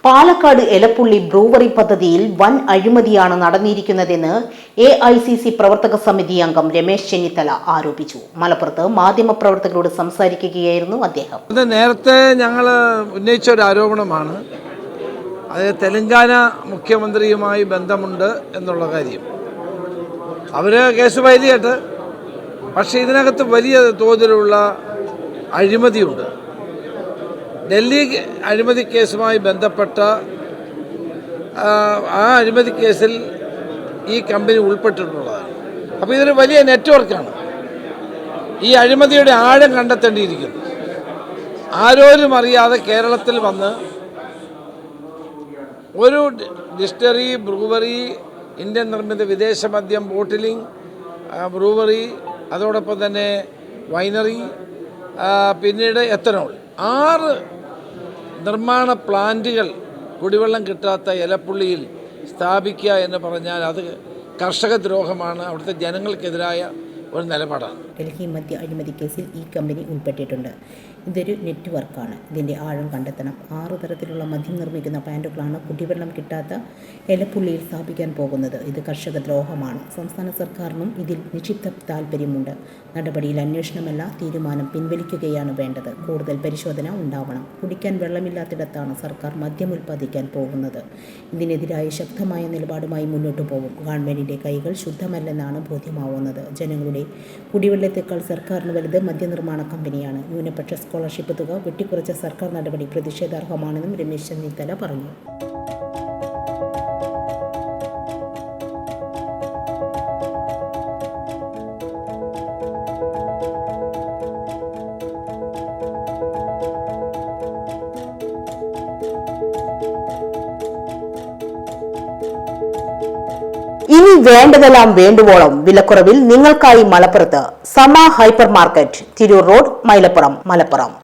Palakkad Elappully brewery പദ്ധതിയിൽ വൻ അഴിമതിയാണ് നടന്നിരിക്കുന്നതെന്ന് AICC പ്രവർത്തക സമിതി അംഗം രമേശ് ചെന്നിത്തല ആരോപിച്ചു. മലപ്പുറത്ത് മാധ്യമപ്രവർത്തകരോട് സംസാരിക്കുകയായിരുന്നു അദ്ദേഹം. നേരത്തെ ഞങ്ങൾ ഉന്നയിച്ച ഒരു ആരോപണമാണ്, അത് തെലങ്കാന മുഖ്യമന്ത്രിയുമായി ബന്ധമുണ്ട് എന്നുള്ള കാര്യം. അവർ കേസ് ഫയൽ ചെയ്യട്ടെ, പക്ഷേ ഇതിനകത്ത് വലിയ തോതിലുള്ള അഴിമതിയുണ്ട്. ഡൽഹി അഴിമതി കേസുമായി ബന്ധപ്പെട്ട ആ അഴിമതി കേസിൽ ഈ കമ്പനി ഉൾപ്പെട്ടിട്ടുള്ളതാണ്. അപ്പോൾ ഇതൊരു വലിയ നെറ്റ്വർക്കാണ്. ഈ അഴിമതിയുടെ ആഴം കണ്ടെത്തേണ്ടിയിരിക്കുന്നു. ആരോരും അറിയാതെ കേരളത്തിൽ വന്ന് ഒരു ഡിസ്റ്റിലറി, ബ്രൂവറി, ഇന്ത്യൻ നിർമ്മിത വിദേശ മദ്യം ബോട്ടിലിംഗ്, ബ്രൂവറി, അതോടൊപ്പം തന്നെ വൈനറി, പിന്നീട് എത്തനോൾ, 6 നിർമ്മാണ പ്ലാന്റുകൾ കുടിവെള്ളം കിട്ടാത്ത എലപ്പുള്ളിയിൽ സ്ഥാപിക്കുക എന്ന് പറഞ്ഞാൽ അത് കർഷക ദ്രോഹമാണ്, അവിടുത്തെ ജനങ്ങൾക്കെതിരായ ഒരു നിലപാടാണ്. ഡൽഹി മദ്യ അഴിമതി കേസിൽ ഈ കമ്പനി ഉൾപ്പെട്ടിട്ടുണ്ട്. ഇതൊരു നെറ്റ്വർക്കാണ്. ഇതിൻ്റെ ആഴം കണ്ടെത്തണം. 6 തരത്തിലുള്ള മദ്യം നിർമ്മിക്കുന്ന പ്ലാന്റുകളാണ് കുടിവെള്ളം കിട്ടാത്ത എലപ്പുള്ളിയിൽ സ്ഥാപിക്കാൻ പോകുന്നത്. ഇത് കർഷക ദ്രോഹമാണ്. സംസ്ഥാന സർക്കാരിനും ഇതിൽ നിക്ഷിപ്ത താൽപ്പര്യമുണ്ട്. നടപടിയിൽ അന്വേഷണമല്ല, തീരുമാനം പിൻവലിക്കുകയാണ് വേണ്ടത്. കൂടുതൽ പരിശോധന ഉണ്ടാവണം. കുടിക്കാൻ വെള്ളമില്ലാത്തിടത്താണ് സർക്കാർ മദ്യം ഉൽപ്പാദിക്കാൻ പോകുന്നത്. ഇതിനെതിരായ ശക്തമായ നിലപാടുമായി മുന്നോട്ടു പോകും. ഗവൺമെൻറ്റിൻ്റെ കൈകൾ ശുദ്ധമല്ലെന്നാണ് ബോധ്യമാവുന്നത്. ജനങ്ങളുടെ കുടിവെള്ളത്തേക്കാൾ സർക്കാരിന് വലുത് മദ്യനിർമ്മാണ കമ്പനിയാണ്. ന്യൂനപക്ഷ സ്കോളർഷിപ്പ് തുക വെട്ടിക്കുറച്ച സർക്കാർ നടപടി പ്രതിഷേധാർഹമാണെന്നും രമേശ് ചെന്നിത്തല പറഞ്ഞു. ഇനി വേണ്ടതെല്ലാം വേണ്ടുവോളം വിലക്കുറവിൽ നിങ്ങൾക്കായി മലപ്പുറത്ത് സമ hyper market, Tirur road, Mylapuram, Malappuram.